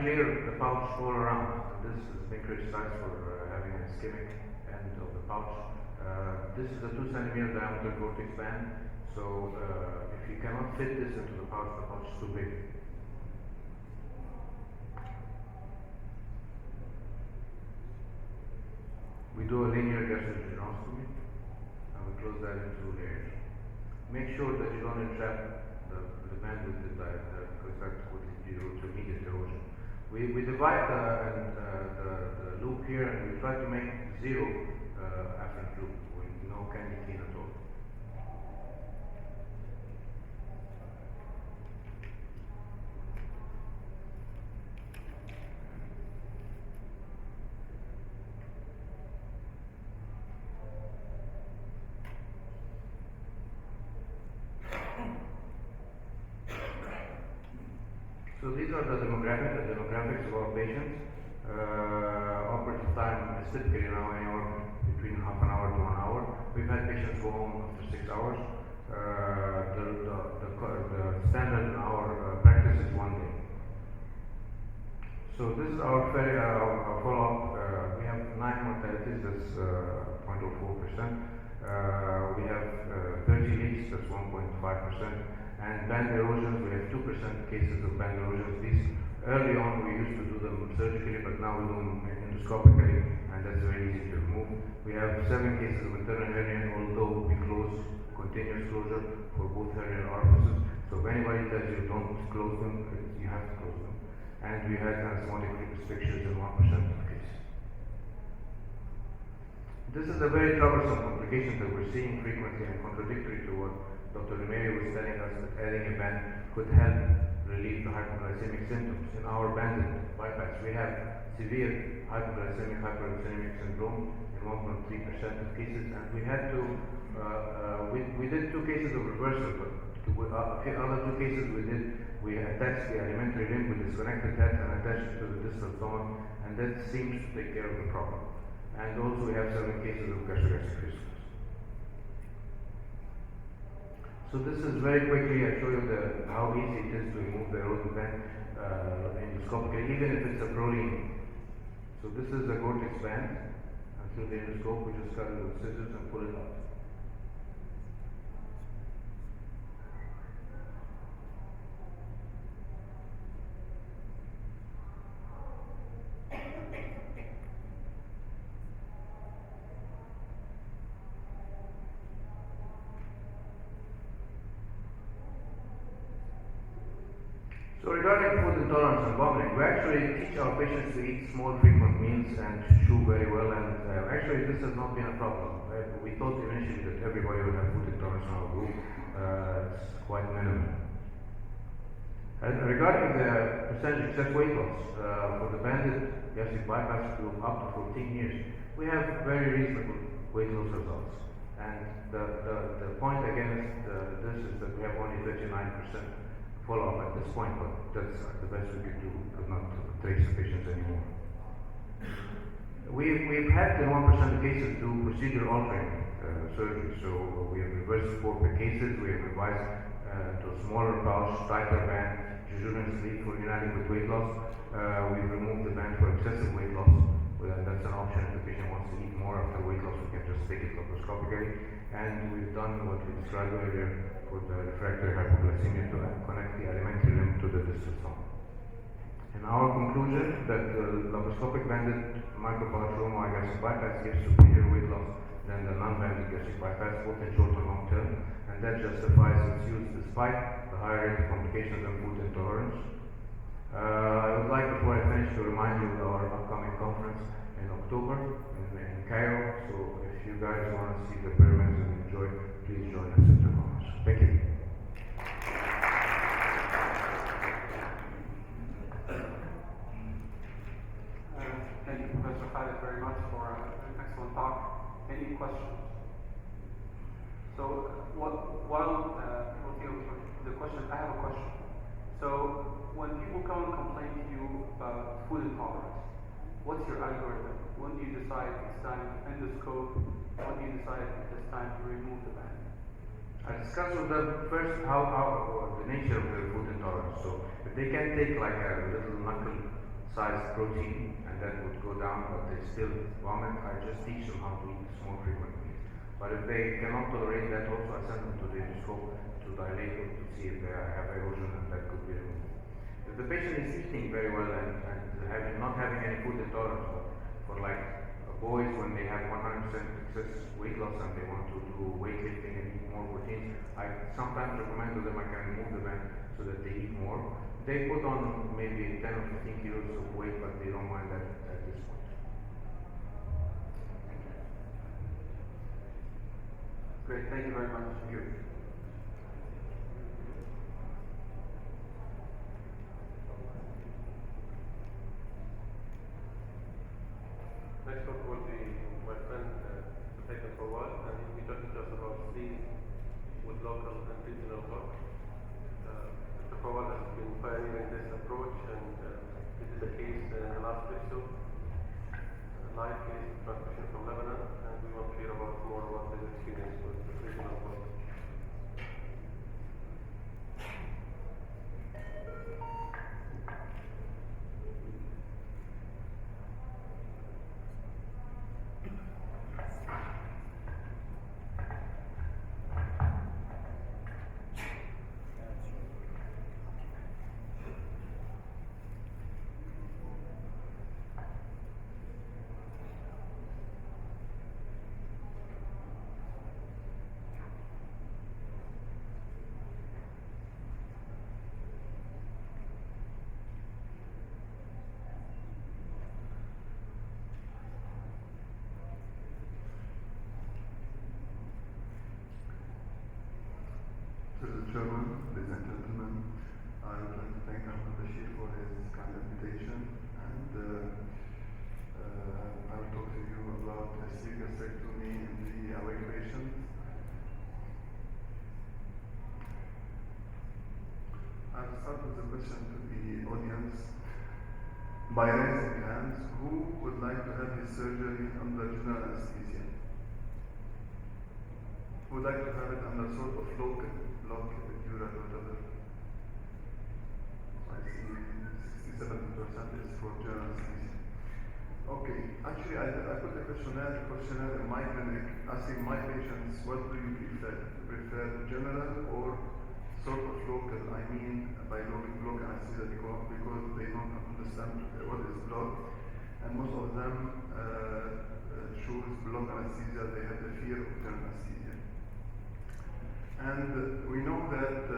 clear the pouch all around. This has been criticized for having an ischemic end of the pouch. This is a 2 centimeter diameter cortex band, so if you cannot fit this into the pouch is too big. We do a linear gastroenterostomy and we close that in 2 layers. Make sure that you don't entrap the band with the diet because that would lead you to immediate erosion. We divide the loop here and we try to make 0 afferent loop with no candy cane at all. So these are the demographics of our patients. Operative time is typically now anywhere between half an hour to 1 hour. We've had patients go home after 6 hours. The standard in our practice is 1 day. So this is our follow-up. We have 9 mortalities, that's 0.04%. We have 30 leaks, that's 1.5%. And band erosions, we have 2% cases of band erosions. These early on we used to do them surgically, but now we do them endoscopically, and that's very easy to remove. We have 7 cases of internal hernia, although we close continuous closure for both hernial orifices. So if anybody tells you don't close them, you have to close them. And we had anastomotic restrictions in 1% of cases. This is a very troublesome complication that we're seeing frequently and contradictory to what Dr. Lemeri was telling us, that adding a band could help relieve the hypoglycemic symptoms. In our banded bypass, we have severe hypoglycemic syndrome in 1.3% of cases, and we had to, we did 2 cases of reversal, but a few other 2 cases we attached the alimentary limb with disconnected head and attached it to the distal stomach, and that seems to take care of the problem. And also we have 7 cases of gastrogastриc fistula. So this is very quickly, I show you how easy it is to remove the eroded band endoscopically, even if it's a proline. So this is the cortex band, and through the endoscope we just cut it with scissors and pull it out. So regarding food intolerance and vomiting, we actually teach our patients to eat small frequent meals and to chew very well, and actually this has not been a problem. We thought initially that everybody would have food intolerance in our group. It's quite minimal. And regarding the percentage excess weight loss, for the banded gastric bypass group up to 14 years, we have very reasonable weight loss results. And the point against this is that we have only 39% follow-up at this point, but that's the best we could do. We could not trace the patients anymore. We've had in 1% of cases do procedure altering surgery. So we have reversed 4 cases, we have revised to a smaller pouch, tighter band, jejunal sleeve for inadequate weight loss. We've removed the band for excessive weight loss. That's an option if the patient wants to eat more after weight loss, we can just take it laparoscopically. And we've done what we described earlier for the refractory hypoglycemia to connect the alimentary limb to the distal stomach. In our conclusion, that the laparoscopic banded micropouch gastric bypass gives superior weight loss than the non-banded gastric bypass, both in short and long term, and that justifies its use despite the higher rate of complications and food intolerance. I would like, before I finish, to remind you of our upcoming conference in October in Cairo. So if you guys want to see the pyramids and enjoy, please join us at the conference. Thank you. Thank you, Professor Khalid, very much for an excellent talk. Any questions? So, while the question, I have a question. So, when people come and complain to you about food intolerance, what's your algorithm? When do you decide it's time to endoscope? When do you decide it's time to remove the band? I discuss with them first how the nature of the food intolerance. So if they can take like a little knuckle size protein, and that would go down, but they still vomit. I just teach them how to eat more frequently. But if they cannot tolerate that, also I send them to the endoscope to dilate it to see if they have erosion, and that could be removed. If the patient is eating very well and not having any food intolerance, but for like boys when they have 100% excess weight loss and they want to do weightlifting and eat more proteins, I sometimes recommend to them I can remove the band so that they eat more. They put on maybe 10 or 15 kilos of weight, but they don't mind that at this point. Great, thank you very much. Thank you. Next talk will be my friend Stefan Fawad, and he'll be talking to us about sleep with local and regional work. Mr. Fawad has been pioneering this approach, and he did a case in the last video, a live case transmission from Lebanon, and we want to hear more about his experience with regional work. Mr. Chairman, ladies and gentlemen, I would like to thank Ahmed Bashir for his kind invitation, and I will talk to you about sleep gastrectomy in the awake patients. I'll start with the question to the audience by raising hands. Who would like to have his surgery under general anesthesia? Who would like to have it under sort of local, epidural, whatever? I see 67% is for general anesthesia. Okay, actually I put a questionnaire in my clinic asking my patients, what do you prefer? Prefer general or sort of local? I mean by local anesthesia because they don't understand what is blood, and most of them choose blood anesthesia. They have the fear of general anesthesia. And we know that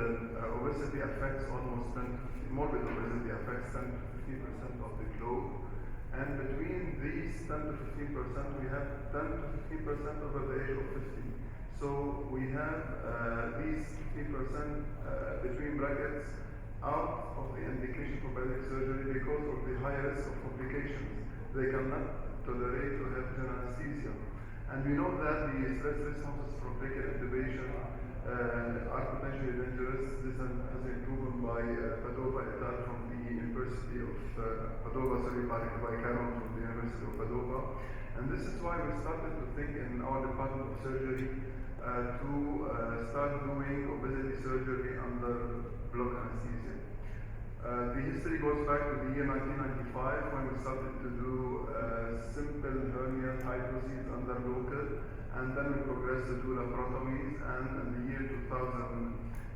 obesity affects almost 10 to 15, morbid obesity affects 10 to 15% of the globe. And between these 10 to 15%, we have 10 to 15% over the age of 50. So we have these 15% between brackets out of the indication for bariatric surgery because of the high risk of complications. They cannot tolerate to have general anesthesia. And we know that the stress responses from brachial intubation are potentially dangerous. This has been proven by Padova et al. From the University of Padova, by Caron from the University of Padova. And this is why we started to think in our department of surgery to start doing obesity surgery under block anesthesia. The history goes back to the year 1995 when we started to do simple hernia hydroceles under local, and then we progressed to do laparotomies, and in the year 2000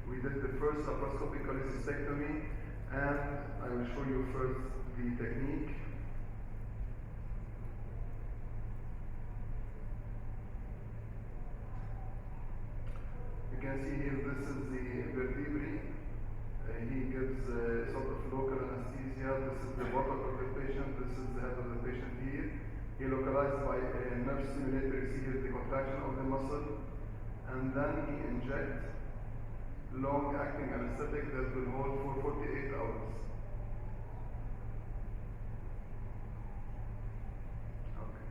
we did the first laparoscopic cholecystectomy, and I will show you first the technique. You can see here this is the vertebrae. He gives sort of local anesthesia. This is the bottom of the patient, this is the head of the patient here. He localized by a nerve stimulator. You see here the contraction of the muscle, and then he injects long-acting anesthetic that will hold for 48 hours. Okay.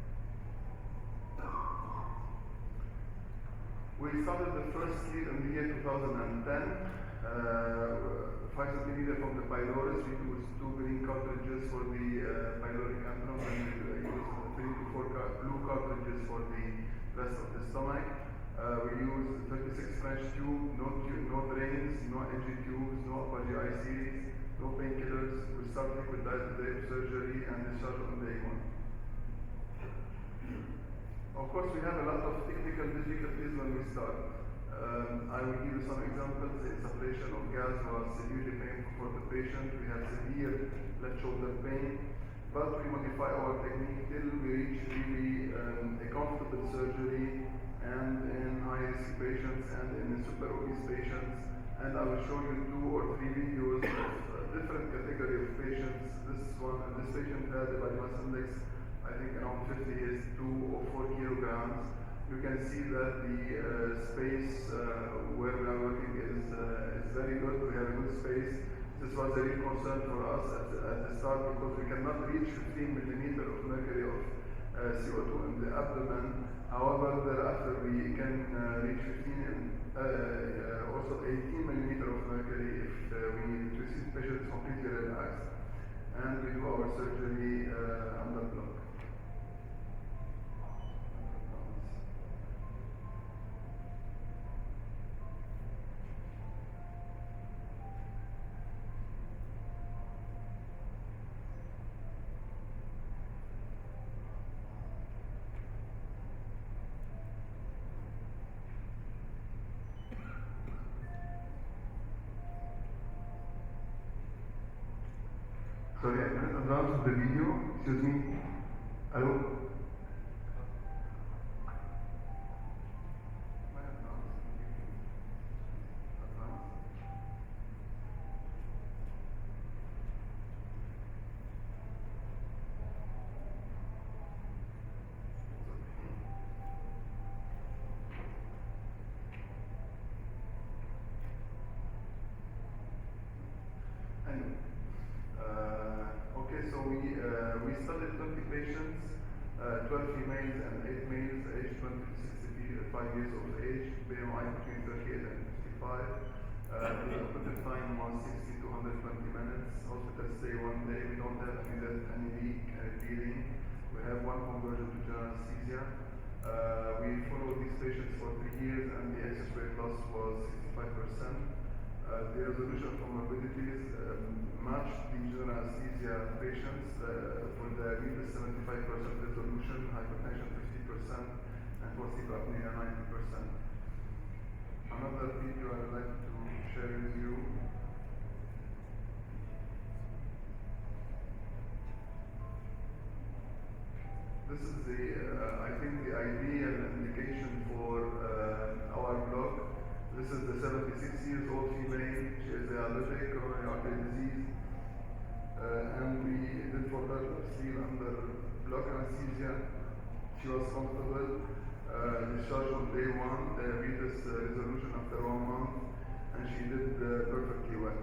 We started the first sleeve in the year 2010. 5 centimeters from the pylorus. We used 2 green cartridges for the pyloric antrum, and we used 3 to 4 blue cartridges for the rest of the stomach. We used 36 French tube, no drains, no NG tubes, no upper GI series, no painkillers. We start liquid diet the day of surgery and discharge on day 1. Of course, we have a lot of technical difficulties when we start. I will give you some examples. The insufflation of gas was severely painful for the patient. We have severe left shoulder pain, but we modify our technique till we reach really a comfortable surgery, and in high-risk patients and in super obese patients. And I will show you 2 or 3 videos of different category of patients. This patient had a body mass index, I think around 50 is 2 or 4 kilograms. You can see that the space where we are working is very good. We have a good space. This was a real concern for us at the start because we cannot reach 15 millimeter of mercury of CO2 in the abdomen. However, thereafter we can reach 15 and also 18 millimeter of mercury if we need to see the patient is completely relaxed, and we do our surgery under block. Sorry, I can't advance the video. Excuse me. Hello? Okay, so we studied 20 patients, 12 females and 8 males, aged 20 to 65 years of age, BMI between 38 and 55. The operative time was 60 to 120 minutes. Hospital stay 1 day. We don't have any leak, any bleeding. We have 1 conversion to general anesthesia. We followed these patients for 3 years, and the excess weight loss was 65%. The resolution of comorbidities matched the general anesthesia patients for diabetes 75% resolution, hypertension 50%, and for sleep apnea 90%. Another video I would like to share with you. This is I think the ideal indication for our block. This is the 76 years old female. She has diabetic, coronary artery disease, and we did for her sleep under block anesthesia. She was comfortable. Discharged on day 1, diabetes resolution after 1 month, and she did perfectly well.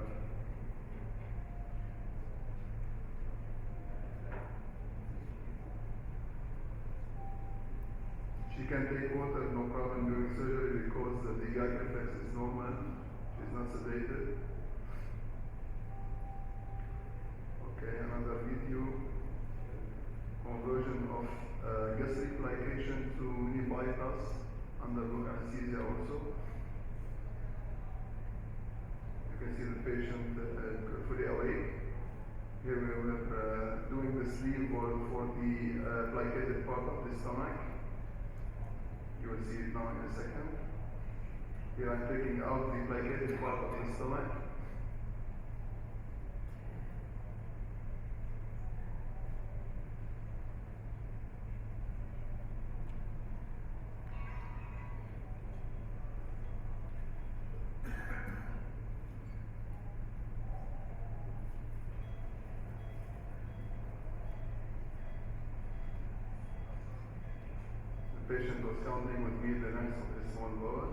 She can take water, no problem during surgery because the gag reflex is normal. She's not sedated. Okay, another video. Conversion of gastric plication to knee bypass under block anesthesia also. You can see the patient fully awake. Here we were doing the sleeve for the plicated part of the stomach. You will see it now in a second. Here I'm taking out the plicated part of the stomach. The patient was counting with me the length of his small bowel.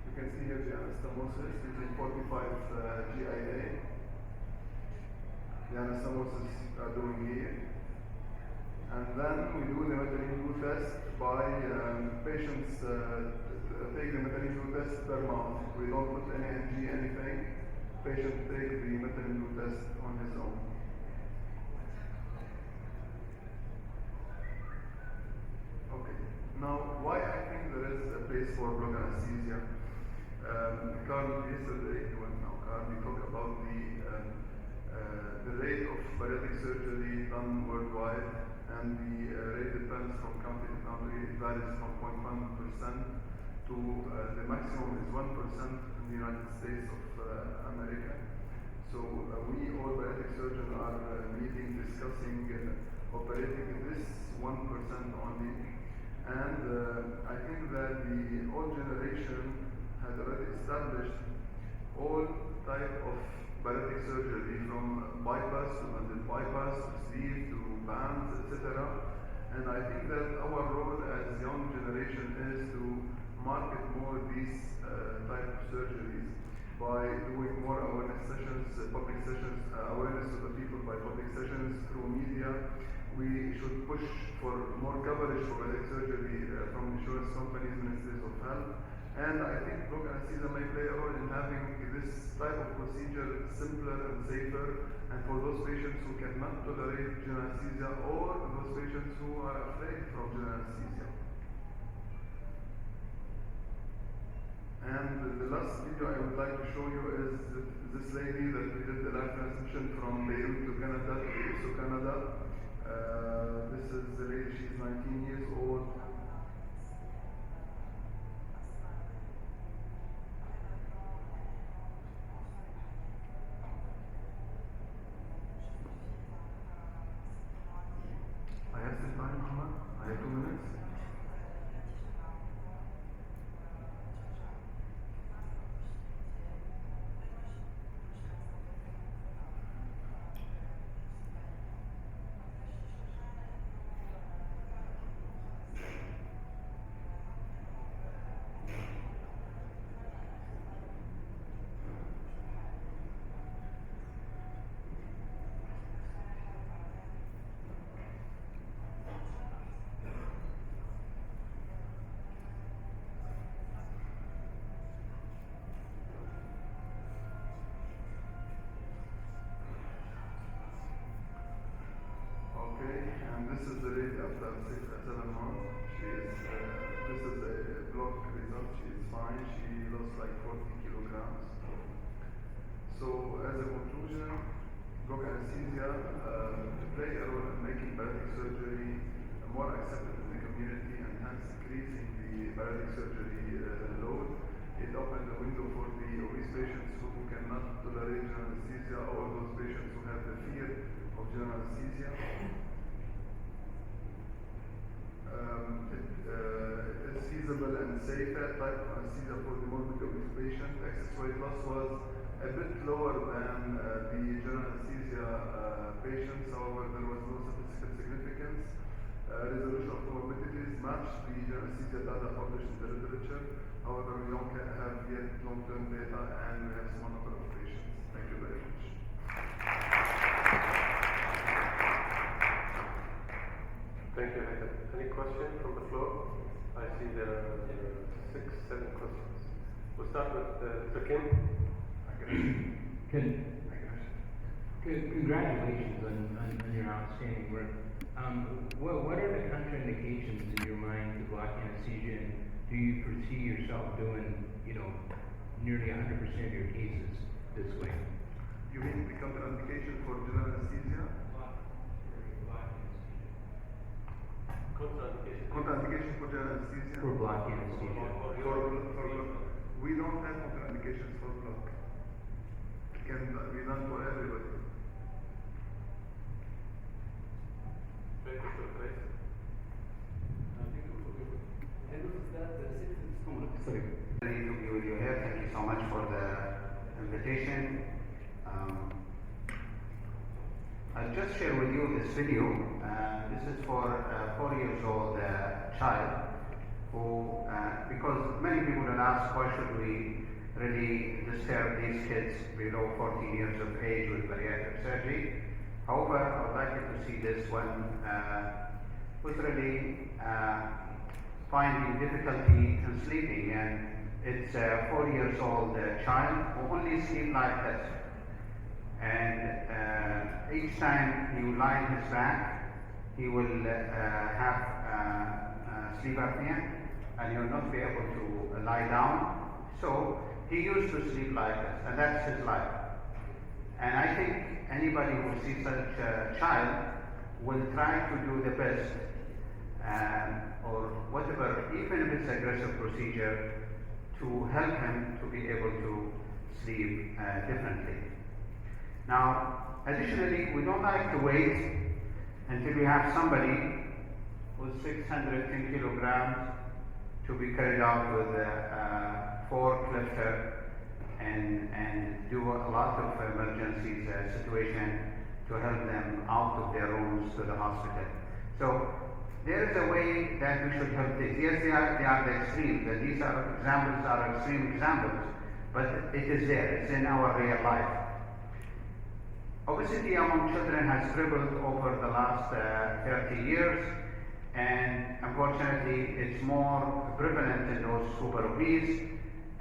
You can see here the anastomosis using 45 GIA. The anastomosis are doing here. And then we do the methylene blue test by patients take the methylene blue test per month. We don't put any NG, anything. patient take the methylene blue test on his own. Okay. Now, why I think there is a place for block anesthesia? Carl, yesterday, Carl, we talked about the rate of bariatric surgery done worldwide, and the rate depends from country to country. It varies from 0.1% to the maximum is 1% in the United States of America. So we all bariatric surgeons are meeting, discussing, operating this 1% only. And I think that the old generation has already established all type of bariatric surgery, from bypass to bundle bypass to sleeve to bands, etc. And I think that our role as young generation is to market more these type of surgeries by doing more awareness sessions, public sessions, awareness to the people by public sessions through media. We should push for more coverage for bariatric surgery from insurance companies, ministries of health. And I think block anesthesia may play a role in having this type of procedure simpler and safer, and for those patients who cannot tolerate general anesthesia, or those patients who are afraid from general anesthesia. And the last video I would like to show you is this lady that we did the live transmission from Beirut to Canada to Ipso, Canada. This is the lady, she's 19 years old. I have some time, Muhammad? I have 2 minutes. This is the lady after 7 months. She is, this is a block result. She is fine. She lost like 40 kilograms. So as a conclusion, block anesthesia play a role in making bariatric surgery more accepted in the community, and hence increasing the bariatric surgery load. It opened the window for the obese patients who cannot tolerate general anesthesia, or those patients who have the fear of general anesthesia. It is feasible and safe type of anesthesia for the morbidly obese patient. Excess weight loss was a bit lower than the general anesthesia patients. However, there was no statistical significance. Resolution of comorbidities matched the general anesthesia data published in the literature. However, we don't have yet long-term data, and we have small number of patients. Thank you very much. Thank you, Haytham. Any questions from the floor? I see there are 6, 7 questions. We'll start with Kim. Congratulations on your outstanding work. What are the contraindications in your mind to block anesthesia, and do you foresee yourself doing, nearly 100% of your cases this way? You mean the contraindication for general anesthesia? Contraindication for general anesthesia? For block anesthesia. We don't have contraindications for block. It can be done for everybody. To be with you here. Thank you so much for the invitation. I'll just share with you this video. This is for a 4-year-old child who, because many people will ask, why should we really disturb these kids below 14 years of age with bariatric surgery? However, I would like you to see this one, who's really finding difficulty in sleeping, and It's a 4 years old child who only sleep like this. And each time he will lie on his back, he will have sleep apnea, and he will not be able to lie down. So he used to sleep like this, and that's his life. And I think anybody who sees such a child will try to do the best, or whatever, even if it's aggressive procedure, to help him to be able to sleep differently. Now, additionally, we don't like to wait until we have somebody who's 610 kilograms to be carried out with a forklifter and do a lot of emergencies situation to help them out of their rooms to the hospital. So there is a way that we should help this. Yes, they are the extremes, and these are extreme examples, but it is there. It's in our real life. Obesity among children has tripled over the last 30 years, and unfortunately it's more prevalent in those super obese,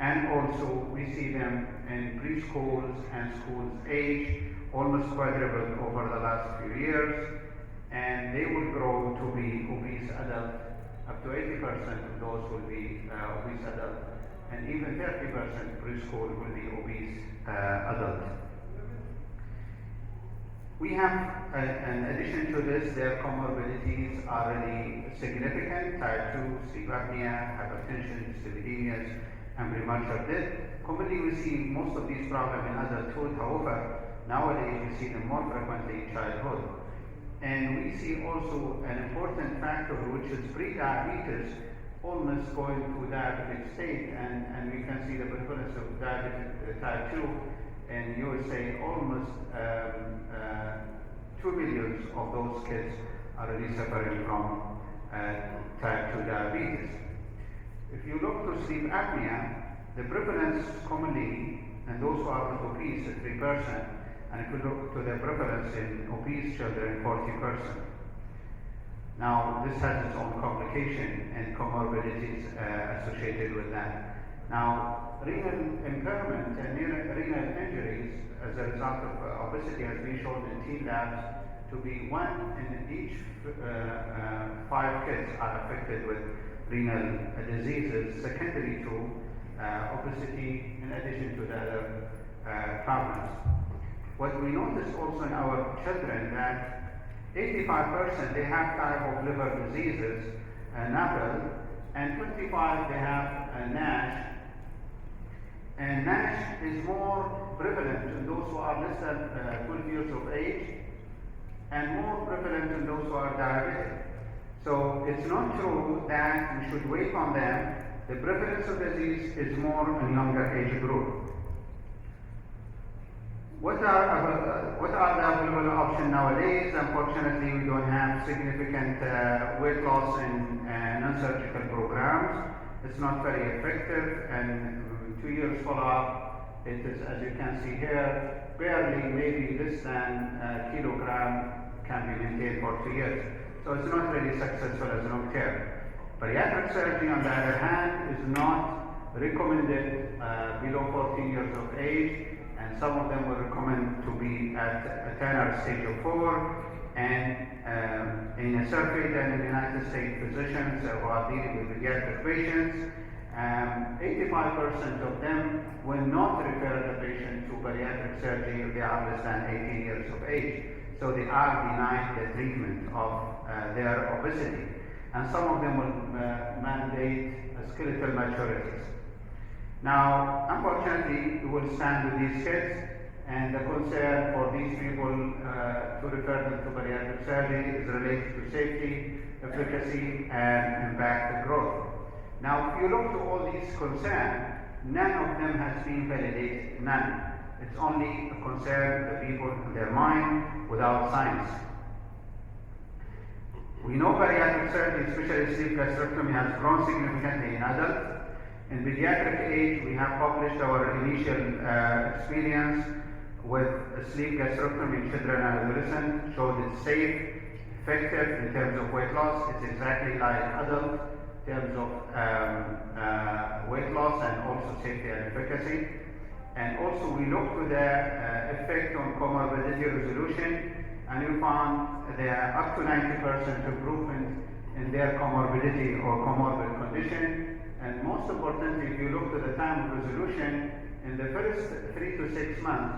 and also we see them in preschools and schools age, almost quadrupled over the last few years, and they will grow to be obese adults. Up to 80% of those will be obese adults, and even 30% preschool will be obese adults. We have, in addition to this, their comorbidities are really significant: type 2, sleep apnea, hypertension, dyslipidemias, and premature death. Commonly, we see most of these problems in adulthood. However, nowadays we see them more frequently in childhood. And we see also an important factor, which is pre-diabetes, almost going to diabetic state, and we can see the prevalence of diabetes type 2. And you would say almost 2 million of those kids are really suffering from type 2 diabetes. If you look to sleep apnea, the prevalence commonly, and those who are obese, is 3%, and if you look to the prevalence in obese children, 40%. Now, this has its own complication and comorbidities associated with that. Now, renal impairment and renal injuries as a result of obesity has been shown in teen labs to be 1 in each 5 kids are affected with renal diseases secondary to obesity, in addition to the other problems. What we notice also in our children that 85% they have type of liver diseases, NAFL, and 25 they have NASH. And NASH is more prevalent in those who are less than 12 years of age, and more prevalent in those who are diabetic. So it's not true that we should wait on them. The prevalence of disease is more in younger age group. What are the available options nowadays? Unfortunately, we don't have significant weight loss in non-surgical programs. It's not very effective, and 2 years follow-up, it is, as you can see here, barely, maybe less than a kilogram can be maintained for 2 years. So it's not really successful as long-term. Bariatric surgery, on the other hand, is not recommended below 14 years of age, and some of them will recommend to be at a Turner stage of 4. And in a survey done in the United States, physicians who are dealing with pediatric patients, 85% of them will not refer the patient to bariatric surgery if they are less than 18 years of age. So they are denied the treatment of their obesity. And some of them will mandate skeletal maturities. Now, unfortunately, we will stand with these kids, and the concern for these people to refer them to bariatric surgery is related to safety, efficacy, and impact growth. Now, if you look to all these concerns, none of them has been validated, none. It's only a concern the people in their mind without science. We know bariatric surgery, especially sleep gastrectomy, has grown significantly in adults. In pediatric age, we have published our initial experience with sleep gastrectomy in children and adolescents, showed it's safe, effective in terms of weight loss. It's exactly like adult in terms of weight loss and also safety and efficacy. And also we looked to the effect on comorbidity resolution, and we found there up to 90% improvement in their comorbidity or comorbid condition. And most importantly, if you look to the time of resolution, in the first 3 to 6 months,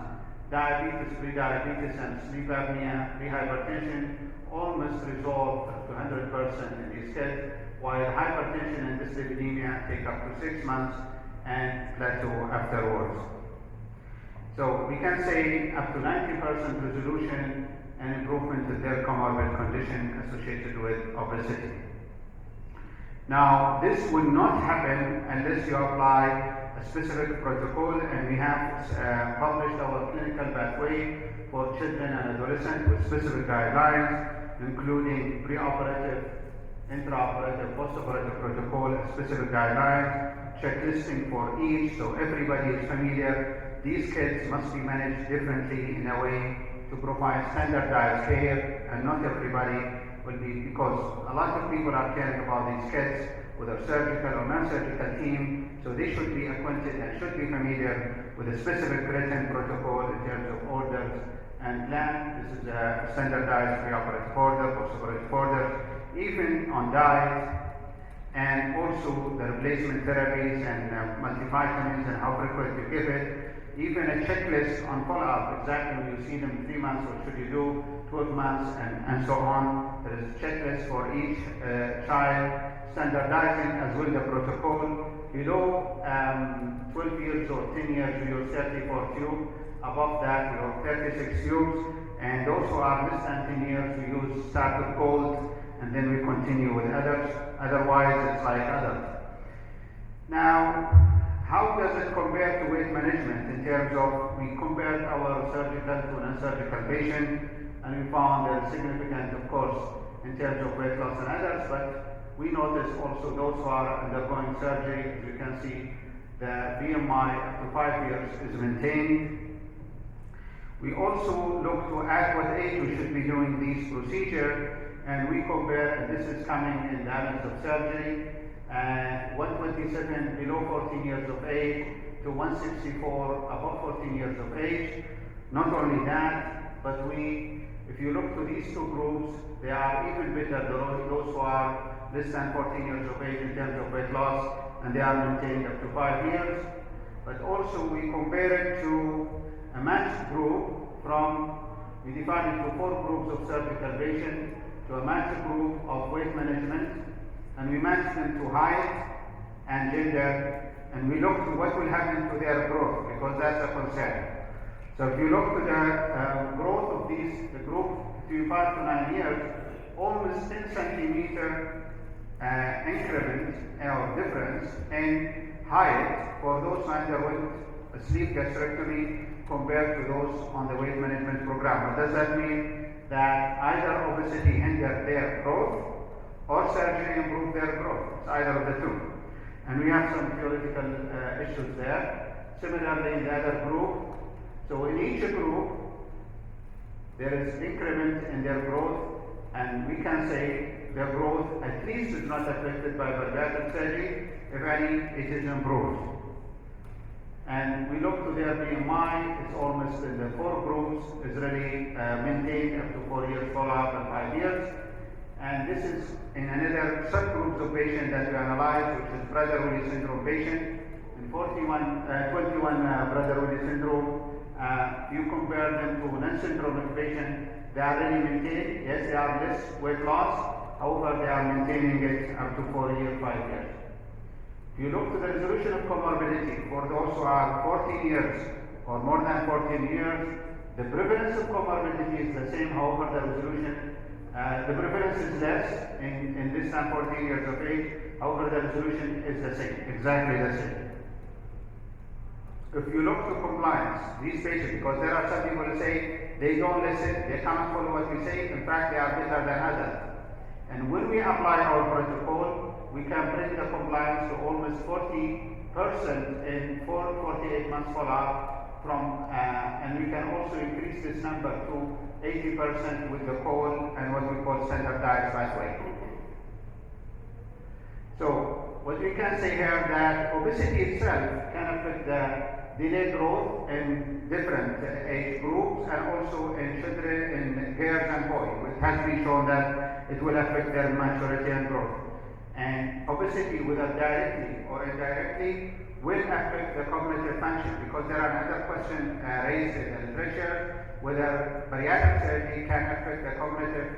diabetes, prediabetes, and sleep apnea, prehypertension almost resolved up to 100% in these kids, while hypertension and dyslipidemia take up to 6 months and plateau afterwards. So we can say up to 90% resolution and improvement in their comorbid condition associated with obesity. Now, this will not happen unless you apply a specific protocol, and we have published our clinical pathway for children and adolescents with specific guidelines, including preoperative, intraoperative, postoperative protocol, specific guidelines, checklisting for each, so everybody is familiar. These kids must be managed differently in a way to provide standardized care, and not everybody will be, because a lot of people are caring about these kids with a surgical or non-surgical team, so they should be acquainted and should be familiar with a specific written protocol in terms of orders and plan. This is a standardized preoperative order, postoperative order, even on diet, and also the replacement therapies and multivitamins and how frequent you give it. Even a checklist on follow-up, exactly when you see them 3 months, what should you do, 12 months, and so on. There is a checklist for each child, standardizing as well the protocol. Below 12 years or 10 years, we use 34 tubes. Above that, we have 36 tubes. And those who are less than 10 years, we use start with gold, and then we continue with others. Otherwise, it's like adults. Now, how does it compare to weight management in terms of, we compared our surgical to non-surgical patient, and we found they're significant, of course, in terms of weight loss and others, but we noticed also those who are undergoing surgery, as you can see, the BMI up to 5 years is maintained. We also look to at what age we should be doing these procedures, and we compare, and this is coming in the annals of surgery, 127 below 14 years of age to 164 above 14 years of age. Not only that, but if you look to these two groups, they are even better, those who are less than 14 years of age in terms of weight loss, and they are maintained up to 5 years. But also we compare it to a matched group we divide into 4 groups of surgical patients to a matched group of weight management, and we match them to height and gender, and we look to what will happen to their growth, because that's a concern. So if you look to the growth of the group between 5 to 9 years, almost 10 centimeter increment or difference in height for those who underwent a sleeve gastrectomy compared to those on the weight management program. What does that mean? That either obesity hindered their growth or surgery improved their growth. It's either of the two. And we have some theoretical issues there. Similarly, in the other group, so in each group, there is increment in their growth, and we can say their growth at least is not affected by bariatric surgery. If any, it is improved. And we look to their BMI, it's almost in the 4 groups, is really maintained up to 4 years follow-up and 5 years. And this is in another subgroup of patients that we analyzed, which is Prader-Willi syndrome patient. In 21 Prader-Willi syndrome, you compare them to non-syndromic patient, they are really maintained. Yes, they are less weight loss, however, they are maintaining it up to 4 years, 5 years. If you look to the resolution of comorbidity for those who are 14 years or more than 14 years, the prevalence of comorbidity is the same, however, the resolution, the prevalence is less in less than 14 years of age, however, the resolution is the same, exactly the same. If you look to compliance, these patients, because there are some people who say they don't listen, they cannot follow what we say, in fact, they are better than others. And when we apply our protocol, we can bring the compliance to almost 40% in 48 months follow-up and we can also increase this number to 80% with the call and what we call standardized pathway. So what we can say here that obesity itself can affect the delayed growth in different age groups and also in children, in girls and boys. It has been shown that it will affect their maturity and growth. And obesity, whether directly or indirectly, will affect the cognitive function, because there are another question raised in the literature whether bariatric surgery can affect the cognitive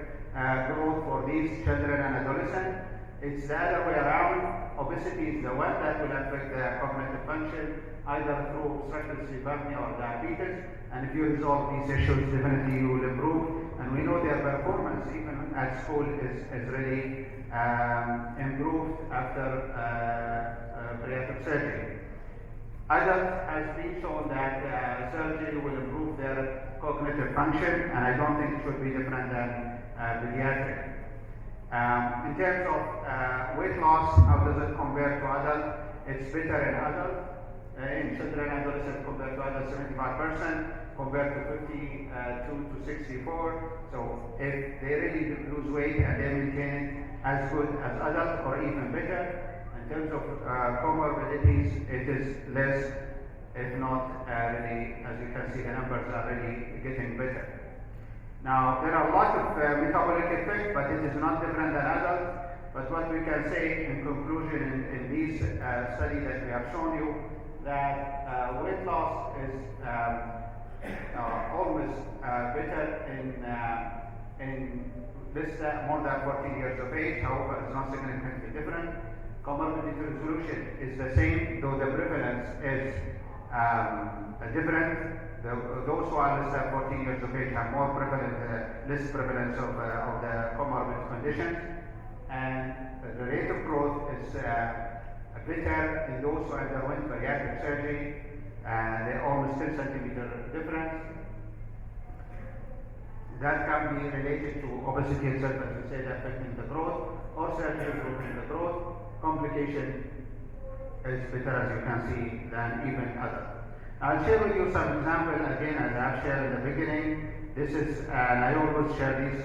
growth for these children and adolescents. It's the other way around. Obesity is the one that will affect the cognitive function, either through obstructive sleep apnea or diabetes. And if you resolve these issues, definitely you will improve. And we know their performance, even at school, is really improved after bariatric surgery. Adults has been shown that surgery will improve their cognitive function, and I don't think it should be different than pediatric. In terms of weight loss, how does it compare to adults? It's better in adults. In children and adolescents compared to adults, 75%, compared to 52 to 64. So if they really lose weight and they maintain it as good as adults or even better, in terms of comorbidities, it is less, if not really, as you can see, the numbers are really getting better. Now, there are a lot of metabolic effects, but it is not different than adults. But what we can say in conclusion in these studies that we have shown you, that weight loss is almost better in more than 14 years of age. However, it's not significantly different. Comorbidity resolution is the same, though the prevalence is different. Those who are less than 14 years of age have more less prevalence of the comorbid conditions, and the rate of growth is better in those who underwent bariatric surgery, and they're almost 10 centimeter difference. That can be related to obesity itself, as we said, affecting the growth, or surgery improving the growth. Complication is better, as you can see, than even other. I'll share with you some examples again, as I've shared in the beginning. This is, and I always share these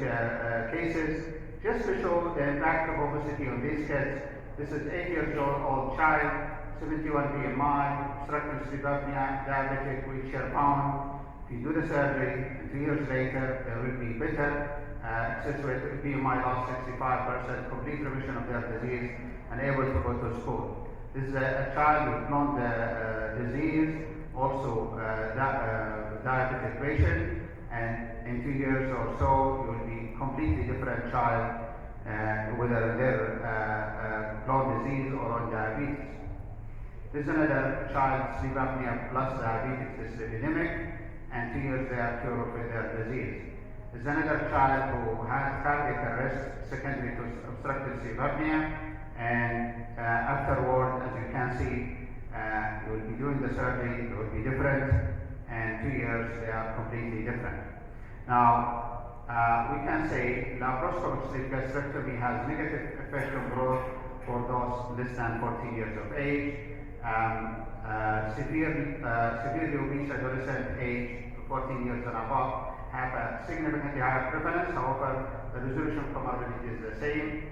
cases just to show the impact of obesity on these kids. This is 8 years old child, 71 BMI, obstructive sleep apnea, diabetic, wheelchair bound. If you do the surgery, 2 years later, there will be better. With BMI lost 65%, complete remission of their disease, and able to go to school. This is a child with blonde disease, also diabetic patient, and in 2 years or so, you will be completely different child, whether they're blonde disease or on diabetes. This is another child, sleep apnea plus diabetes, dyslipidemic, and 2 years they are cured of their disease. This is another child who had cardiac arrest secondary to obstructive sleep apnea, and afterward, as you can see, you will be doing the surgery, it will be different, and 2 years they are completely different. Now, we can say laparoscopic sleep gastrectomy has negative effect on growth for those less than 14 years of age. Severely obese adolescent age 14 years and above have a significantly higher prevalence. However, the resolution of comorbidity is the same.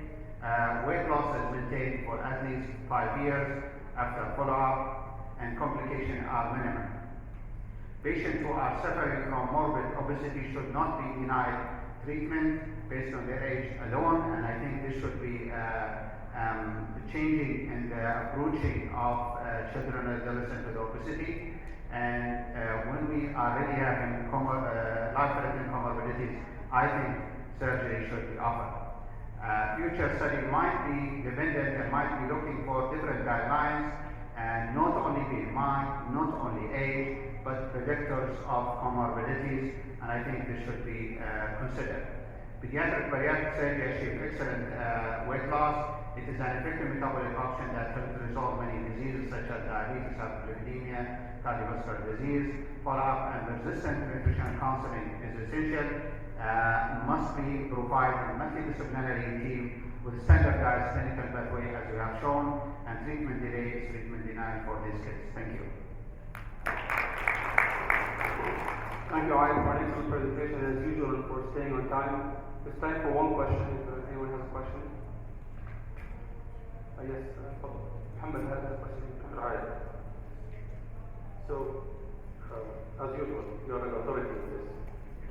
Weight loss is maintained for at least 5 years after follow-up, and complications are minimal. Patients who are suffering from morbid obesity should not be denied treatment based on their age alone, and I think this should be changing in the approaching of children and adolescents with obesity. And when we are really having life-threatening comorbidities, I think surgery should be offered. Future study might be dependent and might be looking for different guidelines, and not only BMI, not only age, but predictors of comorbidities, and I think this should be considered. Pediatric bariatric surgery achieves excellent weight loss. It is an effective metabolic option that helps resolve many diseases such as diabetes, hyperlipidemia, cardiovascular disease. Follow-up and resistant nutrition counseling is essential. Must be provided multidisciplinary team with standardized clinical pathway, as we have shown, and treatment delay is treatment denied for these kids. Thank you. Thank you, Ayat, for an excellent presentation, and as usual, for staying on time. It's time for one question, if anyone has a question. Yes, Muhammad has a question. Right. So, as usual, you are an authority in this.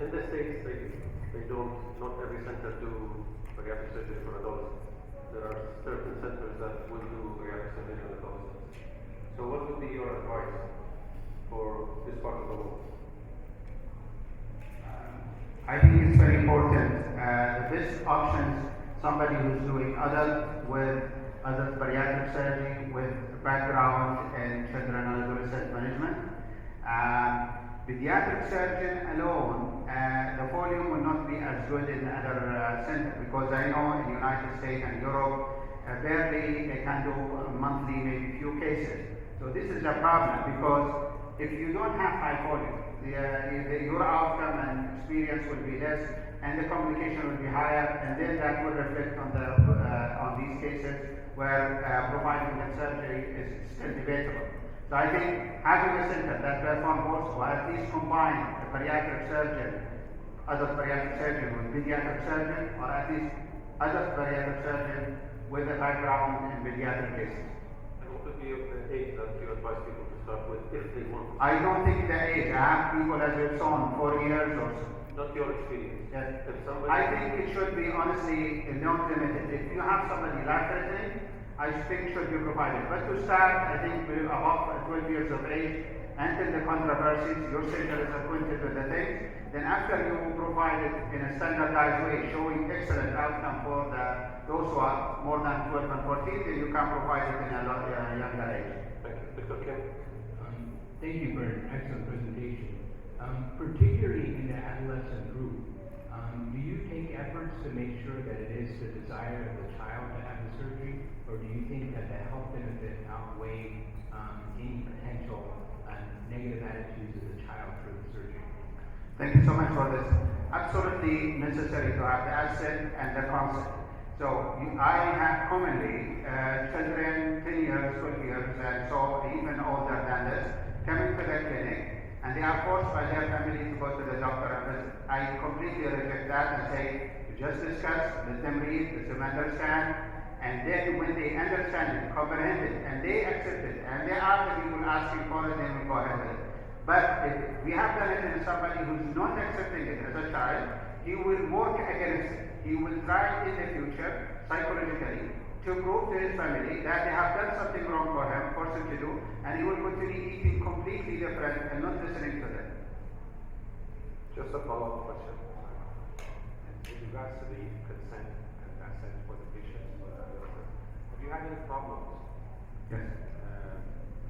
In the States, they don't, not every center do bariatric surgery for adults. There are certain centers that will do bariatric surgery for adults. So what would be your advice for this part of the world? I think it's very important. The best options, somebody who's doing adult bariatric surgery with background in children and adolescent management. Pediatric surgeon alone, the volume will not be as good in other centers, because I know in the United States and Europe, barely they can do monthly, maybe few cases. So this is a problem, because if you don't have high volume, your outcome and experience will be less, and the communication will be higher, and then that will reflect on these cases where providing the surgery is still debatable. So I think having a center that performs both, or at least combine the bariatric surgeon, adult bariatric surgeon with pediatric surgeon, or at least adult bariatric surgeon with a background in pediatric cases. And what would be the age that you advise people to start with if they want to? I don't think the age. I have people, as you've shown, 4 years or so. Not your experience. Yes. If somebody I think it should be honestly not limited. If you have somebody life-threatening, I think should be provided. But to start, I think we're above 12 years of age, until the controversies, your center is acquainted with the things, then after you provide it in a standardized way, showing excellent outcome for those who are more than 12 and 14, then you can provide it in a younger age. Thank you. Dr. Kim? Thank you for an excellent presentation. Particularly in the adolescent group, do you take efforts to make sure that it is the desire of the child to have the surgery, or do you think that the health benefit outweigh any potential negative attitudes of the child for the surgery? Thank you so much for this. Absolutely necessary to have the asset and the concept. So I have commonly children 10 years, 12 years, and so even older than this, coming to the clinic, and they are forced by their family to go to the doctor and visit. I completely reject that and say, just discuss, let them read, let them understand, and then when they understand it, comprehend it, and they accept it, and they are the people asking for it, then we go ahead with it. But if we have done it in somebody who's not accepting it as a child, he will work against it. He will try in the future, psychologically, to prove to his family that they have done something wrong for him, force him to do, and he will continue eating completely different and not listening to them. Just a follow-up question. In regards to the consent and assent for the patients, have you had any problems Yes.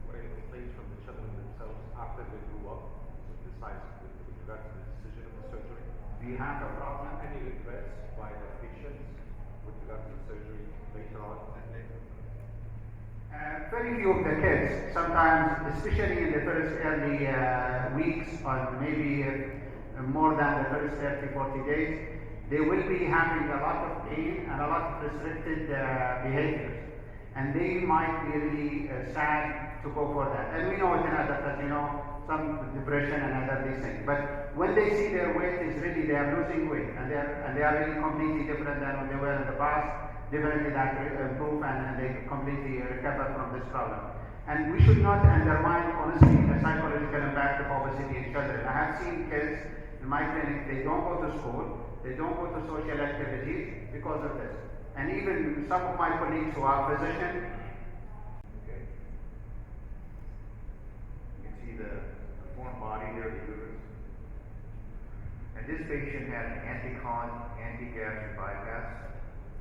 or any complaints from the children themselves after they grew up, besides with regard to the decision of the surgery? Do you have a problem? Any regrets by the patients with regard to the surgery later on? Very few of the kids, sometimes, especially in the first early weeks, or maybe more than the first 30, 40 days, they will be having a lot of pain and a lot of restricted behaviors. And they might be really sad to go for that. And we know it in adults, some depression and other these things. But when they see their weight is really, they are losing weight, and they are really completely different than when they were in the past, definitely that improve and they completely recover from this problem. And we should not undermine, honestly, the psychological impact of obesity in children. I have seen kids in my clinic, they don't go to school, they don't go to social activities because of this. And even some of my colleagues who are physicians. Okay. You can see the foreign body there, the uterus. And this patient had an anti-gastric bypass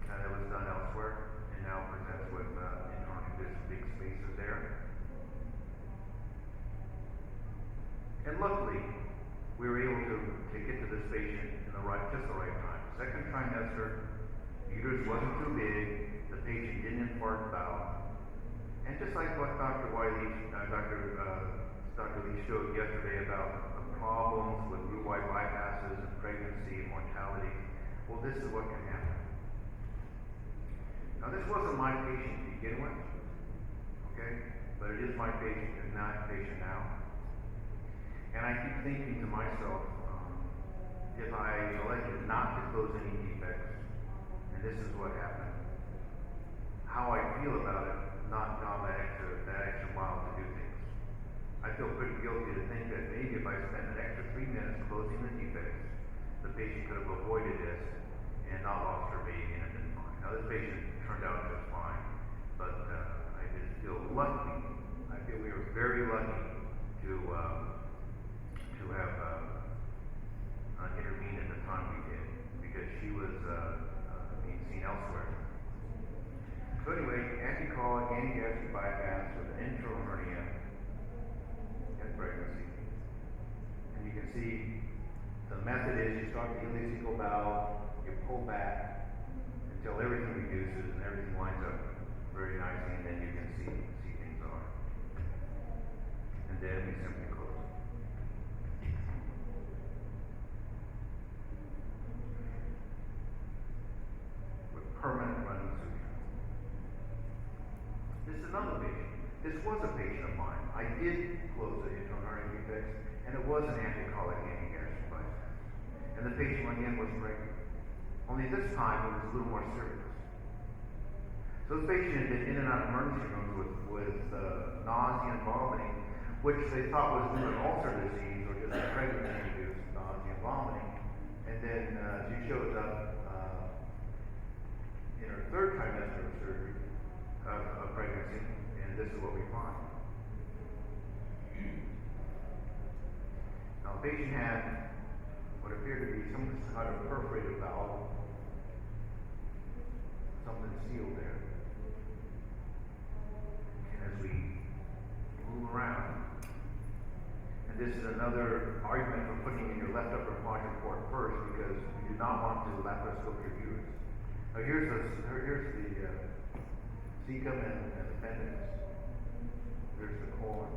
that was done elsewhere, and now presents with internally this big spaces there. And luckily, we were able to get to this patient in just the right time. Second trimester, the uterus wasn't too big, the patient didn't infarct bowel. And just like what Dr. Lee showed yesterday about the problems with root-wide bypasses and pregnancy and mortality, well, this is what can happen. Now, this wasn't my patient to begin with, okay? But it is my patient and not patient now. And I keep thinking to myself, if I elected not to close any defects, and this is what happened, how I feel about it, not gone that extra mile to do things. I feel pretty guilty to think that maybe if I spent an extra 3 minutes closing the defects, the patient could have avoided this and not lost her baby and it been fine. Now this patient turned out just fine, but I just feel lucky. I feel we were very lucky to have intervened at the time we did, because she was being seen elsewhere. So anyway, anti-colic, anti-gastric bypass with an internal hernia in pregnancy. And you can see the method is you start the ileocecal valve, you pull back until everything reduces and everything lines up very nicely, and then you can see things are. And then we simply close. With permanent running suture. This is another patient. This was a patient of mine. I did close the internal hernia defects, and it was an anti-colic, anti-gastric bypass. And the patient went in was pregnant. Only this time it was a little more serious. So this patient had been in and out of emergency rooms with nausea and vomiting, which they thought was due to ulcer disease or just pregnancy-induced nausea and vomiting. And then she shows up in her third trimester of surgery, of pregnancy, and this is what we find. Now the patient had what appeared to be some kind of perforated valve, something sealed there. And as we move around, and this is another argument for putting in your left upper quadrant port first, because you do not want to laparoscope your uterus. Now here's the cecum and appendix. There's the colon.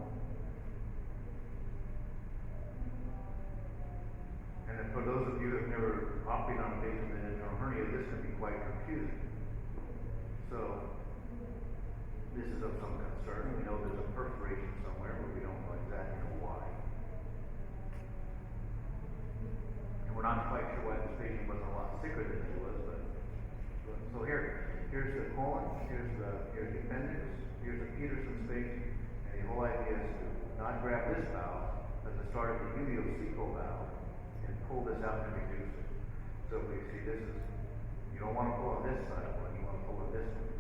And then for those of you who have never operated on a patient with an internal hernia, this can be quite confusing. So, this is of some concern. We know there's a perforation somewhere, but we don't know exactly why. And we're not quite sure why this patient wasn't a lot sicker than he was, but so here's the colon, here's the appendix, here's the Peterson space, and the whole idea is to not grab this valve, but to start at the ileocecal valve and pull this out and reduce it. So we see this is, you don't want to pull on this side of one, you want to pull on this one.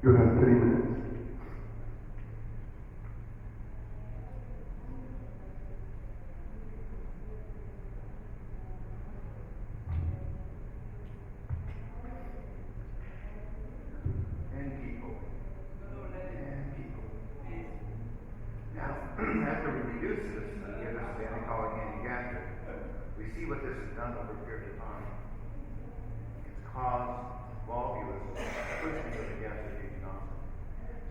You have 3 minutes. And keep going. And keep going. Now, after we reduce this and give this the anti-colic, anti-gastric, we see what this has done over a period of time. It's caused volvulus twisting of the gastric epinosis.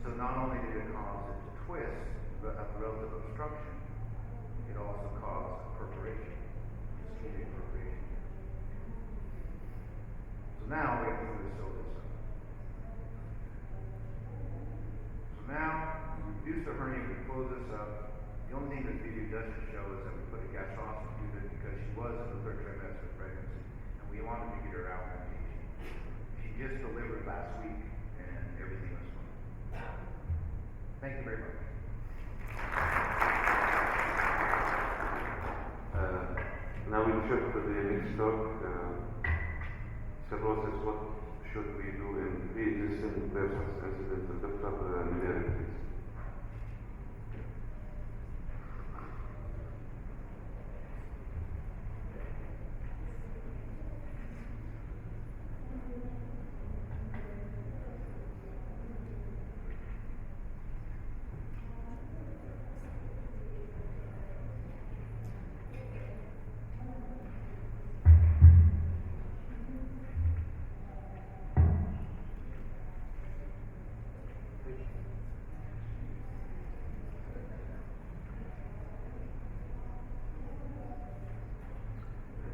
So not only did it cause it to twist, but a relative obstruction, it also caused perforation, ischemic perforation. So now we have to do is sew this up. So now, we reduce the hernia, we close this up. The only thing this video doesn't show is that we put a gastroscopy through it because she was in the third trimester of pregnancy, and we wanted to get her out in teaching. She just delivered last week, and everything was fine. Thank you very much. Now we shift to the next talk. Cirrhosis, what should we do in pre-existing versus incidental? Dr. Miller, please.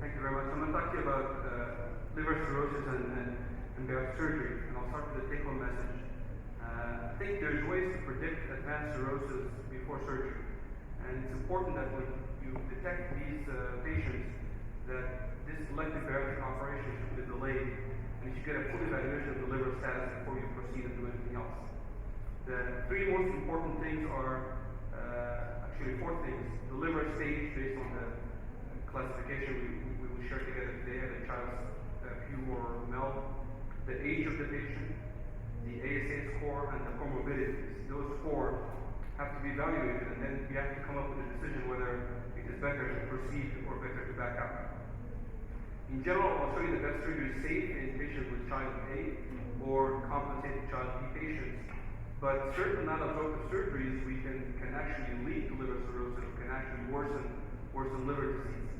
Thank you very much. I'm going to talk to you about liver cirrhosis and bariatric surgery, and I'll start with the take-home message. I think there's ways to predict advanced cirrhosis before surgery, and it's important that when you detect these patients, that this elective bariatric operation should be delayed and you should get a full evaluation of the liver status before you proceed and do anything else. The three most important things are, actually four things: the liver stage based on the classification we will share together today, the child's Pew or MELD, the age of the patient, the ASA score, and the comorbidities. Those four have to be evaluated, and then we have to come up with a decision whether it is better to proceed or better to back out. In general, I'll show you the best surgery is safe in patients with child A or compensated child B patients. But certain non-absorptive surgeries can actually lead to liver cirrhosis, or can actually worsen liver disease.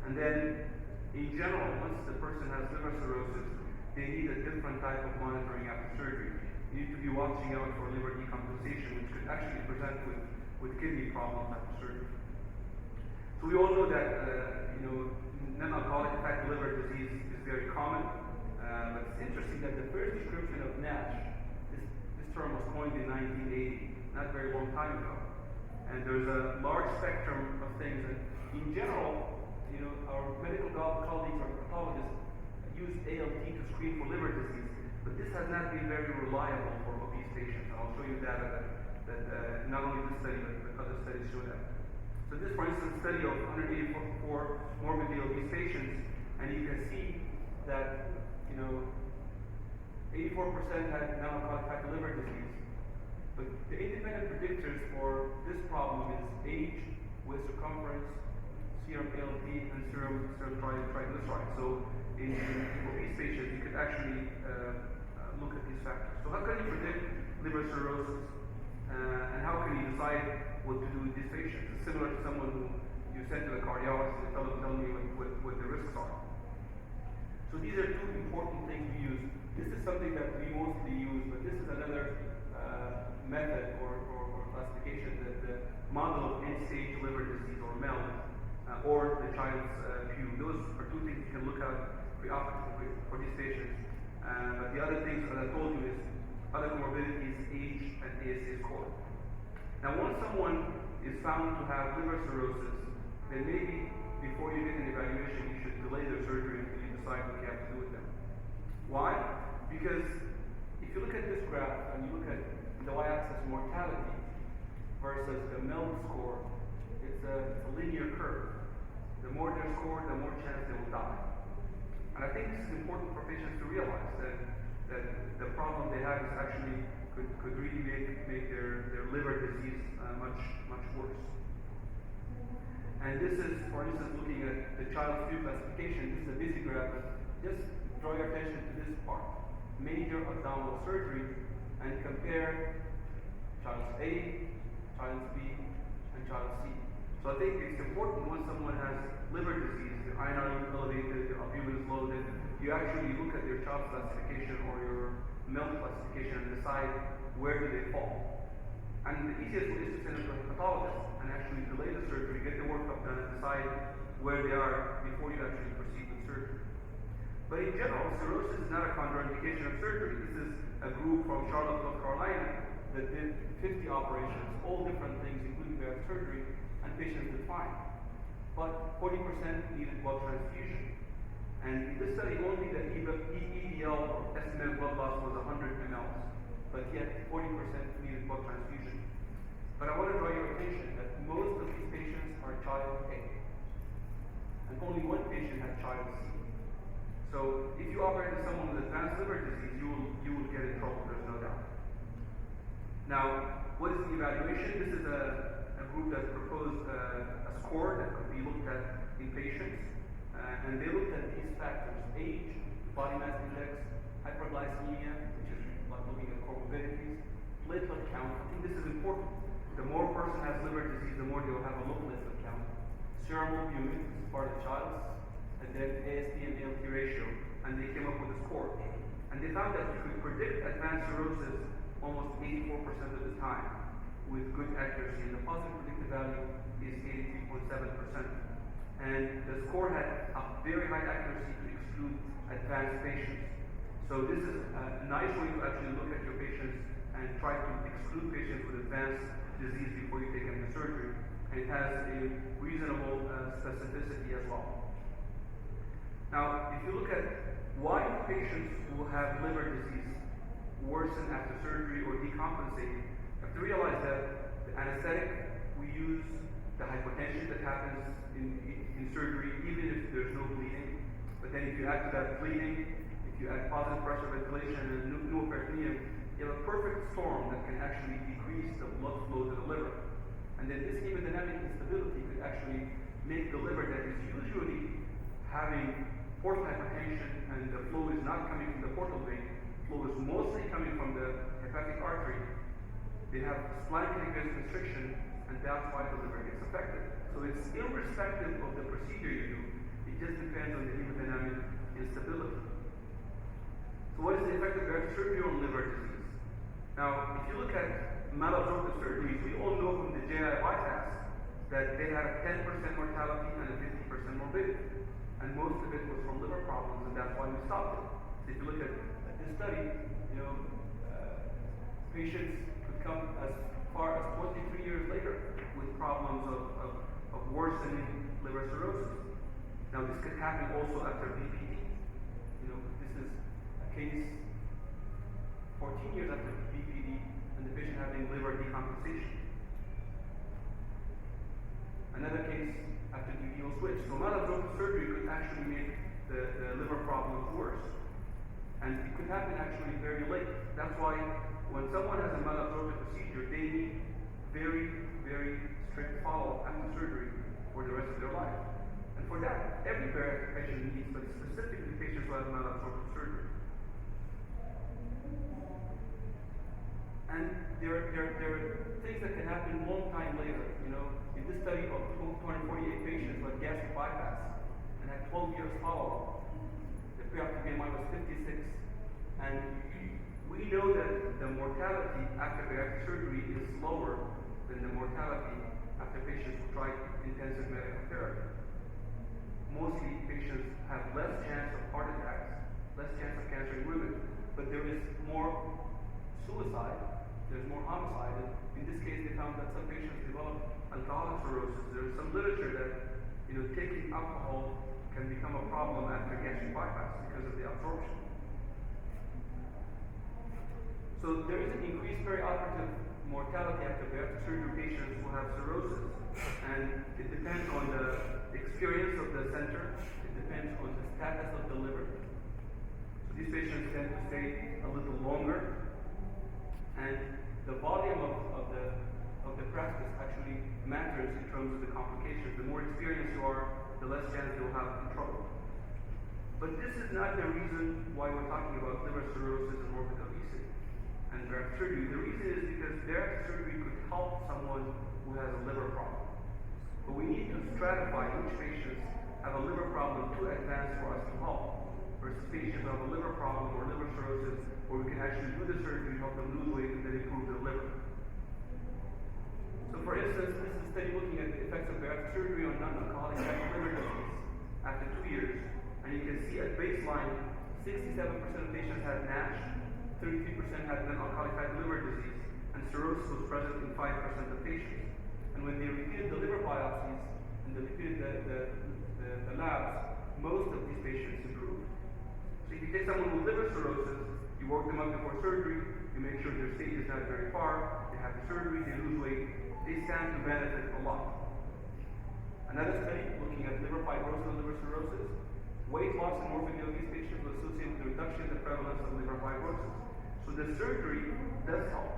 And then, in general, once the person has liver cirrhosis, they need a different type of monitoring after surgery. You need to be watching out for liver decompensation, which could actually present with kidney problems after surgery. So we all know that non-alcoholic fatty liver disease is very common. But it's interesting that the first description of NASH, this term was coined in 1980, not very long time ago. And there's a large spectrum of things. And in general, our medical colleagues or pathologists use ALT to screen for liver disease, but this has not been very reliable for obese patients. And I'll show you data that not only this study, but other studies show that. So this, for instance, study of 184 morbidly obese patients, and you can see that 84% had non-alcoholic fatty liver disease. But the independent predictors for this problem is age, waist circumference, serum ALT, and serum triglycerides. So in obese patients, you could actually look at these factors. So how can you predict liver cirrhosis? And how can you decide what to do with these patients? It's similar to someone who you send to a cardiologist and tell me what the risks are. So these are two important things we use. This is something that we mostly use, but this is another method or classification, the model of end-stage liver disease, or MELD, or the child's Pew. Those are two things you can look at preoperatively for these patients. But the other things, as I told you, is other comorbidities, age, and ASA score. Now, once someone is found to have liver cirrhosis, then maybe before you get an evaluation, you should delay their surgery until you decide what you have to do with them. Why? Because if you look at this graph and you look at the y-axis mortality versus the MELD score, it's a linear curve. The more they score, the more chance they will die. And I think this is important for patients to realize that the problem they have is actually could really make their liver disease much worse. And this is, for instance, looking at the child's Pew classification. This is a busy graph. Just draw your attention to this part: major abdominal surgery, and compare child A, child B, and child C. So I think it's important when someone has liver disease, the INR is elevated, the albumin is loaded, you actually look at your child's classification or your MELD classification and decide where do they fall. And the easiest way is to send them to a pathologist and actually delay the surgery, get the workup done, and decide where they are before you actually proceed with surgery. But in general, cirrhosis is not a contraindication of surgery. This is a group from Charlotte, North Carolina that did 50 operations, all different things, including bariatric surgery, and patients did fine. But 40% needed blood transfusion. And in this study, only the EDL, or estimated blood loss, was 100 mL. But yet, 40% needed blood transfusion. But I want to draw your attention that most of these patients are child A. And only one patient had child C. So if you operate on someone with advanced liver disease, you will get in trouble, there's no doubt. Now, what is the evaluation? This is a group that proposed a score that could be looked at in patients. And they looked at these factors: age, body mass index, hyperglycemia, which is like looking at comorbidities, platelet count. I think this is important. The more a person has liver disease, the more they will have a low platelet count. Serum albumin, this is part of the child's, and then AST and ALT ratio, and they came up with a score. And they found that you could predict advanced cirrhosis almost 84% of the time with good accuracy, and the positive predictive value is 83.7%. And the score had a very high accuracy to exclude advanced patients. So this is a nice way to actually look at your patients and try to exclude patients with advanced disease before you take them to surgery. And it has a reasonable specificity as well. Now, if you look at why patients who have liver disease worsen after surgery or decompensate, you have to realize that the anesthetic we use, the hypotension that happens in surgery, even if there's no bleeding. But then if you add to that bleeding, if you add positive pressure ventilation and pneumoperitoneum, you have a perfect storm that can actually decrease the blood flow to the liver. And then this hemodynamic instability could actually make the liver that is usually having portal hypertension and the flow is not coming from the portal vein, flow is mostly coming from the hepatic artery. They have splanchnic vasoconstriction, and that's why the liver gets affected. So it's irrespective of the procedure you do, it just depends on the hemodynamic instability. So what is the effect of bariatric surgery on liver disease? Now, if you look at malabsorptive surgeries, we all know from the GI bypass that they had a 10% mortality and a 50% morbidity. And most of it was from liver problems, and that's why we stopped it. So if you look at this study, patients could come as far as 23 years later with problems of worsening liver cirrhosis. Now, this could happen also after BPD. This is a case 14 years after BPD, and the patient having liver decompensation. Another case after duodenal switch. So malabsorptive surgery could actually make the liver problems worse. And it could happen actually very late. That's why when someone has a malabsorptive procedure, they need very, very strict follow-up after surgery for the rest of their life. And for that, every bariatric patient needs, but specifically patients who have malabsorptive surgery. And there are things that can happen a long time later. In this study of 248 patients who had gastric bypass and had 12 years follow-up, the preoperative BMI was 56, and we know that the mortality after bariatric surgery is lower than the mortality after patients who tried intensive medical therapy. Mostly patients have less chance of heart attacks, less chance of cancer in women, but there is more suicide, there's more homicide. And in this case, they found that some patients develop alcoholic cirrhosis. There's some literature that taking alcohol can become a problem after gastric bypass because of the absorption. So there is an increased perioperative mortality after bariatric surgery patients who have cirrhosis, and it depends on the experience of the center. It depends on the status of the liver. So these patients tend to stay a little longer, and the volume of the practice actually matters in terms of the complications. The more experienced you are, the less chance you'll have in trouble. But this is not the reason why we're talking about liver cirrhosis and morbid obesity and bariatric surgery. The reason is because bariatric surgery could help someone who has a liver problem. But we need to stratify which patients have a liver problem too advanced for us to help, versus patients who have a liver problem or liver cirrhosis, where we can actually do the surgery, help them lose weight, and then improve their liver. So for instance, this is a study looking at the effects of bariatric surgery on non-alcoholic fatty liver disease after 2 years. And you can see at baseline, 67% of patients had NASH, 33% had non-alcoholic fatty liver disease, and cirrhosis was present in 5% of patients. And when they repeated the liver biopsies and they repeated the labs, most of these patients improved. So if you take someone with liver cirrhosis, you work them up before surgery, you make sure their stage is not very far, they have the surgery, they lose weight, they stand to benefit a lot. Another study looking at liver fibrosis and liver cirrhosis, weight loss in morbidly obese patients was associated with the reduction in the prevalence of liver fibrosis. So the surgery does help.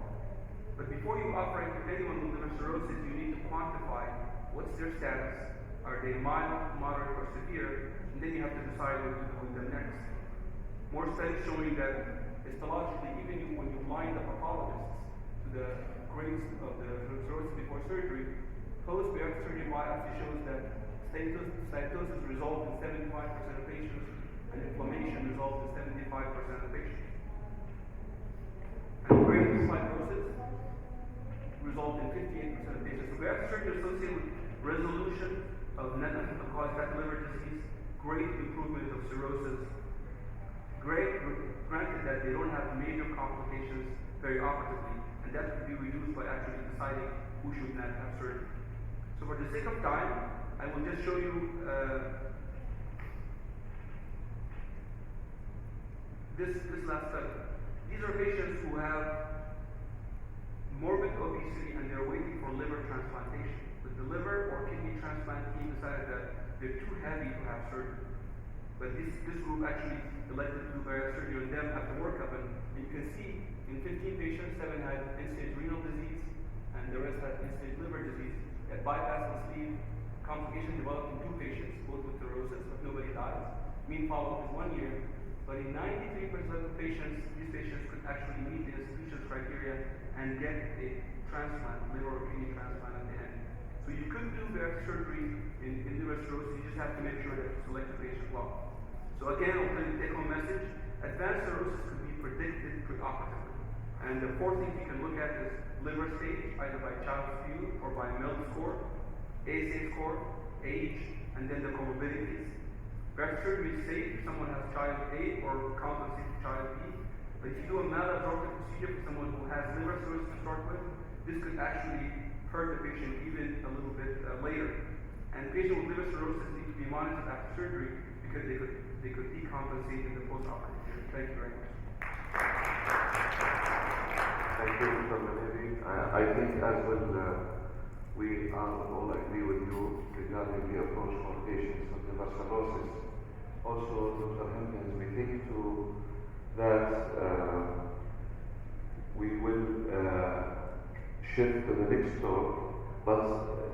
But before you operate with anyone with liver cirrhosis, you need to quantify what's their status. Are they mild, moderate, or severe? And then you have to decide what to do with them next. More studies showing that histologically, even when you blind the pathologists to the grades of the cirrhosis before surgery, post-bariatric surgery biopsy shows that cytosis results in 75% of patients, and inflammation results in 75% of patients. And grade 2 fibrosis results in 58% of patients. So bariatric surgery is associated with resolution of non-alcoholic fatty liver disease, great improvement of cirrhosis, granted that they don't have major complications perioperatively, and that could be reduced by actually deciding who should not have surgery. So for the sake of time, I will just show you this last study. These are patients who have morbid obesity and they're waiting for liver transplantation. But the liver or kidney transplant team decided that they're too heavy to have surgery. But this group actually elected to do bariatric surgery on them after workup, and you can see in 15 patients, 7 had end-stage renal disease, and the rest had end-stage liver disease. At bypass and sleeve, complication developed in 2 patients, both with cirrhosis, but nobody dies. Mean follow-up is 1 year. But in 93% of patients, these patients could actually meet the institution's criteria and get a transplant, liver or kidney transplant at the end. So you could do bariatric surgery in liver cirrhosis, you just have to make sure that you select the patient well. So again, I'll tell you the take-home message. Advanced cirrhosis could be predicted preoperatively. And the 4th thing you can look at is liver stage, either by Child's View or by MELD score, ASA score, age, and then the comorbidities. Bariatric surgery is safe if someone has child A or compensated child B. But if you do a malabsorptive procedure for someone who has liver cirrhosis to start with, this could actually hurt the patient even a little bit later. And patients with liver cirrhosis need to be monitored after surgery because they could decompensate in the post-operative period. Thank you very much. Thank you, Mr. Maneri. I think as well we all agree with you regarding the approach for patients with liver cirrhosis. Also, Dr. Hempkins, we think too that we will shift to the next talk, but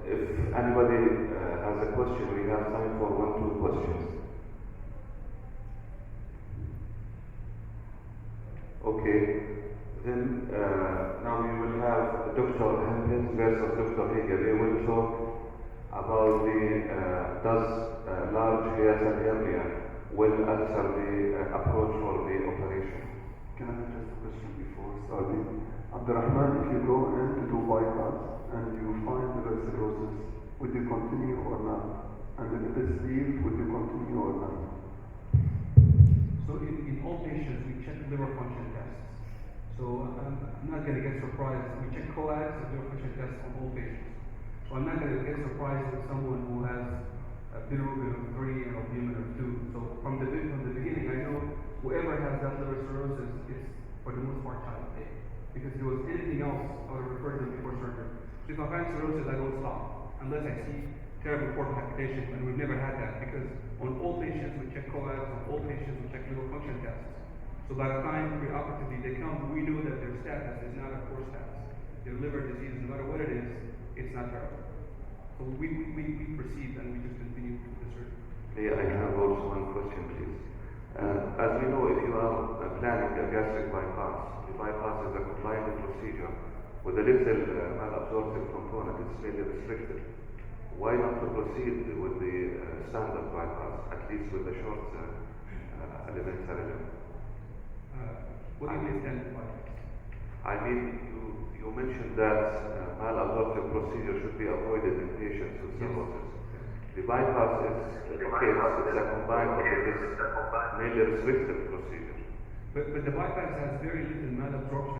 if anybody has a question, we have time for 1-2 questions. Okay, then now we will have Dr. Hempkins versus Dr. Hager. They will talk about the does large hiatal hernia will answer the approach for the operation. Can I have just a question before starting? Abdurrahman, if you go in to do bypass and you find liver cirrhosis, would you continue or not? And if it's healed, would you continue or not? So in all patients, we check liver function tests. So I'm not going to get surprised. We check coags and liver function tests on all patients. So I'm not going to get surprised with someone who has a bilirubin of 3 and albumin of 2. So from the beginning, I know whoever has that liver cirrhosis is for the most part child A. Because if it was anything else, I would have referred them before surgery. So if I find cirrhosis, I don't stop unless I see terrible port hypertension, and we've never had that because on all patients we check coags, on all patients we check liver function tests. So by the time preoperatively they come, we know that their status is not a poor status. Their liver disease, no matter what it is, it's not terrible. So we proceed and we just continue with the surgery. May I have also one question, please? As we know, if you are planning a gastric bypass, the bypass is a compliant procedure with a little malabsorptive component. It's mainly restricted. Why not to proceed with the standard bypass, at least with the short elementary limb? What do you mean standard bypass? I mean, you mentioned that malabsorptive procedure should be avoided in patients with cirrhosis. The bypass is, okay, it's a combined, but it is mainly restrictive procedure. But the bypass has very little malabsorption.